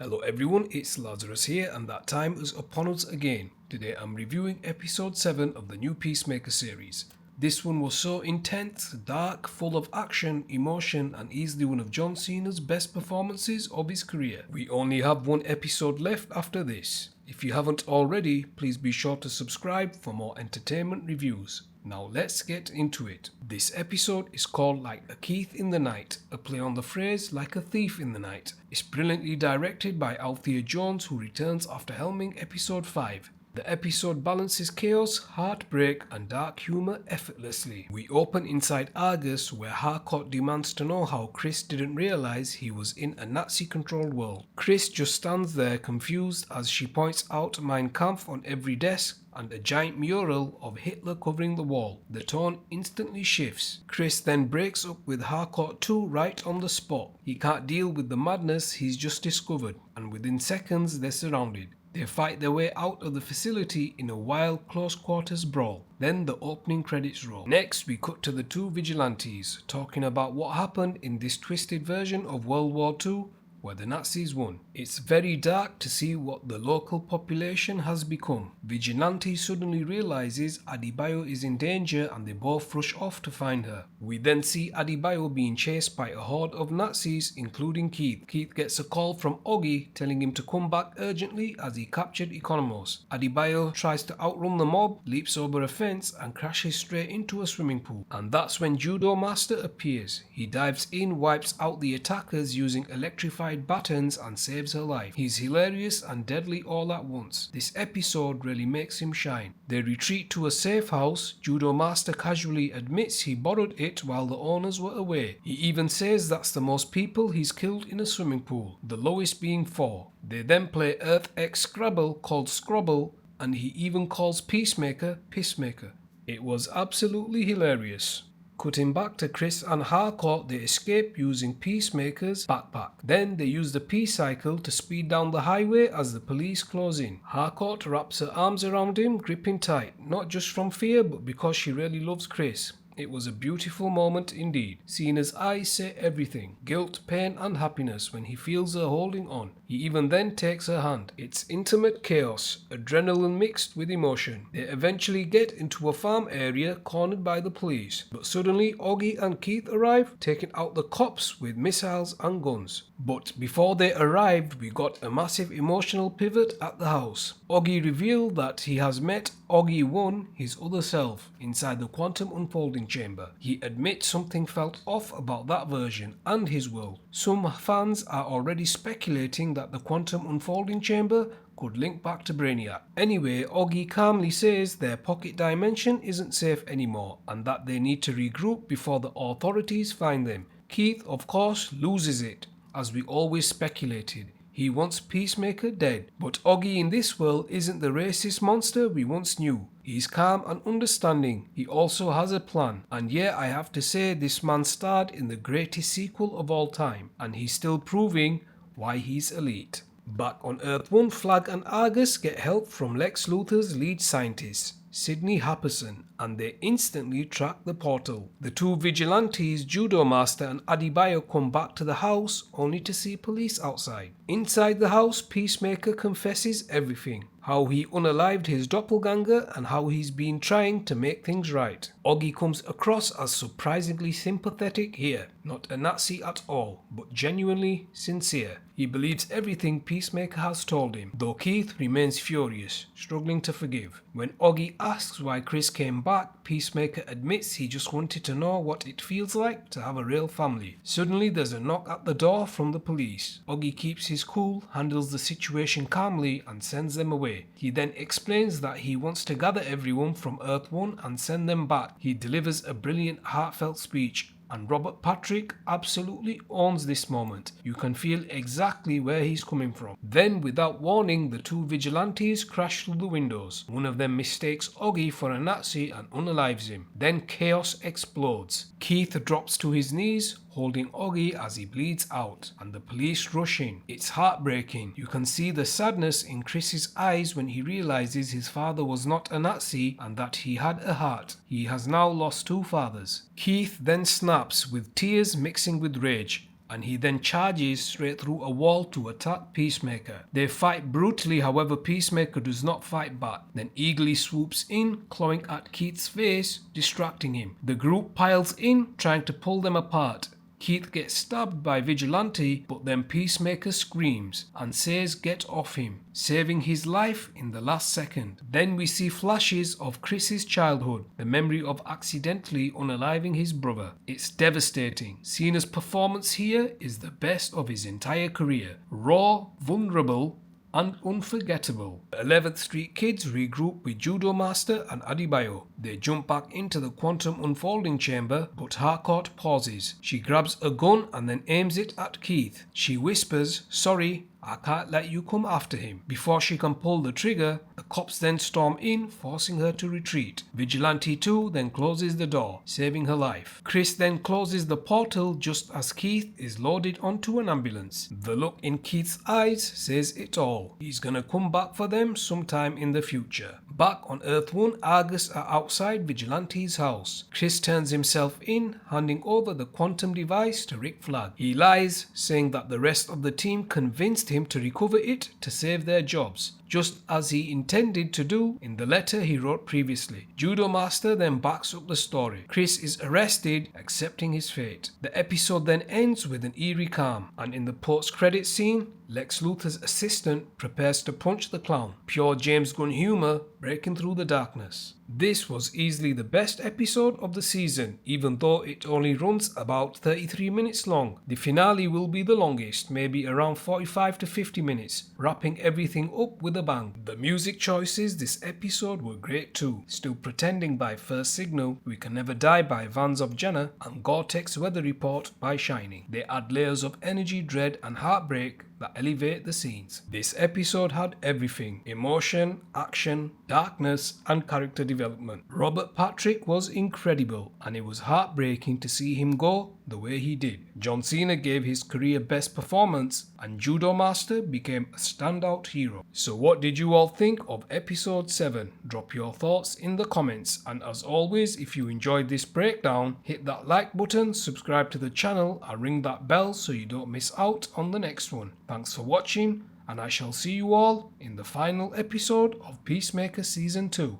Hello everyone, it's Lazarus here and that time is upon us again. Today I'm reviewing episode 7 of the new Peacemaker series. This one was so intense, dark, full of action, emotion and easily one of John Cena's best performances of his career. We only have one episode left after this. If you haven't already, please be sure to subscribe for more entertainment reviews. Now let's get into it. This episode is called Like a Keith in the Night, a play on the phrase like a thief in the night. It's brilliantly directed by Althea Jones, who returns after helming episode 5. The episode balances chaos, heartbreak and dark humour effortlessly. We open inside Argus, where Harcourt demands to know how Chris didn't realise he was in a Nazi-controlled world. Chris just stands there confused as she points out Mein Kampf on every desk and a giant mural of Hitler covering the wall. The tone instantly shifts. Chris then breaks up with Harcourt too right on the spot. He can't deal with the madness he's just discovered, and within seconds they're surrounded. They fight their way out of the facility in a wild close-quarters brawl. Then the opening credits roll. Next, we cut to the two vigilantes, talking about what happened in this twisted version of World War II, where the Nazis won. It's very dark to see what the local population has become. Vigilante suddenly realizes Adebayo is in danger and they both rush off to find her. We then see Adebayo being chased by a horde of Nazis, including Keith. Keith gets a call from Oggy telling him to come back urgently as he captured Economos. Adebayo tries to outrun the mob, leaps over a fence and crashes straight into a swimming pool. And that's when Judo Master appears. He dives in, wipes out the attackers using electrified buttons and saves her life. He's hilarious and deadly all at once. This episode really makes him shine. They retreat to a safe house. Judo Master casually admits he borrowed it while the owners were away. He even says that's the most people he's killed in a swimming pool, the lowest being 4. They then play Earth X Scrabble called Scrabble, and he even calls Peacemaker Peacemaker. It was absolutely hilarious. Cutting back to Chris and Harcourt, they escape using Peacemaker's backpack. Then they use the P-cycle to speed down the highway as the police close in. Harcourt wraps her arms around him, gripping tight, not just from fear but because she really loves Chris. It was a beautiful moment indeed. Cena's eyes say everything, guilt, pain and happiness when he feels her holding on. He even then takes her hand. It's intimate chaos, adrenaline mixed with emotion. They eventually get into a farm area cornered by the police. But suddenly Oggy and Keith arrive, taking out the cops with missiles and guns. But before they arrived, we got a massive emotional pivot at the house. Oggy revealed that he has met Oggy 1, his other self, inside the quantum unfolding chamber. He admits something felt off about that version and his world. Some fans are already speculating that the quantum unfolding chamber could link back to Brainiac. Anyway, Oggy calmly says their pocket dimension isn't safe anymore and that they need to regroup before the authorities find them. Keith, of course, loses it, as we always speculated. He wants Peacemaker dead. But Oggy in this world isn't the racist monster we once knew. He's calm and understanding. He also has a plan. And yeah, I have to say this man starred in the greatest sequel of all time. And he's still proving why he's elite. Back on Earth 1, Flag and Argus get help from Lex Luthor's lead scientist, Sidney Happerson, and they instantly track the portal. The two vigilantes, Judo Master and Adebayo, come back to the house only to see police outside. Inside the house, Peacemaker confesses everything. How he unalived his doppelganger and how he's been trying to make things right. Oggy comes across as surprisingly sympathetic here. Not a Nazi at all, but genuinely sincere. He believes everything Peacemaker has told him, though Keith remains furious, struggling to forgive. When Oggy asks why Chris came back, Peacemaker admits he just wanted to know what it feels like to have a real family. Suddenly there's a knock at the door from the police. Oggy keeps his cool, handles the situation calmly and sends them away. He then explains that he wants to gather everyone from Earth 1 and send them back. He delivers a brilliant, heartfelt speech. And Robert Patrick absolutely owns this moment. You can feel exactly where he's coming from. Then, without warning, the two vigilantes crash through the windows. One of them mistakes Oggy for a Nazi and unalives him. Then chaos explodes. Keith drops to his knees, holding Oggy as he bleeds out, and the police rush in. It's heartbreaking. You can see the sadness in Chris's eyes when he realizes his father was not a Nazi and that he had a heart. He has now lost 2 fathers. Keith then snaps with tears mixing with rage. and he then charges straight through a wall to attack Peacemaker. They fight brutally, however Peacemaker does not fight back, then eagerly swoops in, clawing at Keith's face, distracting him. The group piles in, trying to pull them apart. Keith gets stabbed by Vigilante, but then Peacemaker screams and says get off him, saving his life in the last second. Then we see flashes of Chris's childhood, the memory of accidentally unaliving his brother. It's devastating. Cena's performance here is the best of his entire career. Raw, vulnerable, and unforgettable. The 11th Street kids regroup with Judo Master and Adebayo. They jump back into the quantum unfolding chamber, but Harcourt pauses. She grabs a gun and then aims it at Keith. She whispers, "Sorry, I can't let you come after him." Before she can pull the trigger, the cops then storm in, forcing her to retreat. Vigilante 2 then closes the door, saving her life. Chris then closes the portal just as Keith is loaded onto an ambulance. The look in Keith's eyes says it all. He's gonna come back for them sometime in the future. Back on Earth 1, Argus are outside Vigilante's house. Chris turns himself in, handing over the quantum device to Rick Flag. He lies, saying that the rest of the team convinced him to recover it to save their jobs, just as he intended to do in the letter he wrote previously. Judo Master then backs up the story. Chris is arrested, accepting his fate. The episode then ends with an eerie calm, and in the post-credit scene, Lex Luthor's assistant prepares to punch the clown. Pure James Gunn humor breaking through the darkness. This was easily the best episode of the season, even though it only runs about 33 minutes long. The finale will be the longest, maybe around 45 to 50 minutes, wrapping everything up with a bang. The music choices this episode were great too. Still Pretending by First Signal, We Can Never Die by Vans of Jenna, and Gore-Tex Weather Report by Shining. They add layers of energy, dread and heartbreak that elevate the scenes. This episode had everything: emotion, action, darkness and character development. Robert Patrick was incredible, and it was heartbreaking to see him go the way he did. John Cena gave his career best performance, and Judo Master became a standout hero. So what did you all think of episode 7? Drop your thoughts in the comments, and as always, if you enjoyed this breakdown, hit that like button, subscribe to the channel and ring that bell so you don't miss out on the next one. Thanks for watching, and I shall see you all in the final episode of Peacemaker Season 2.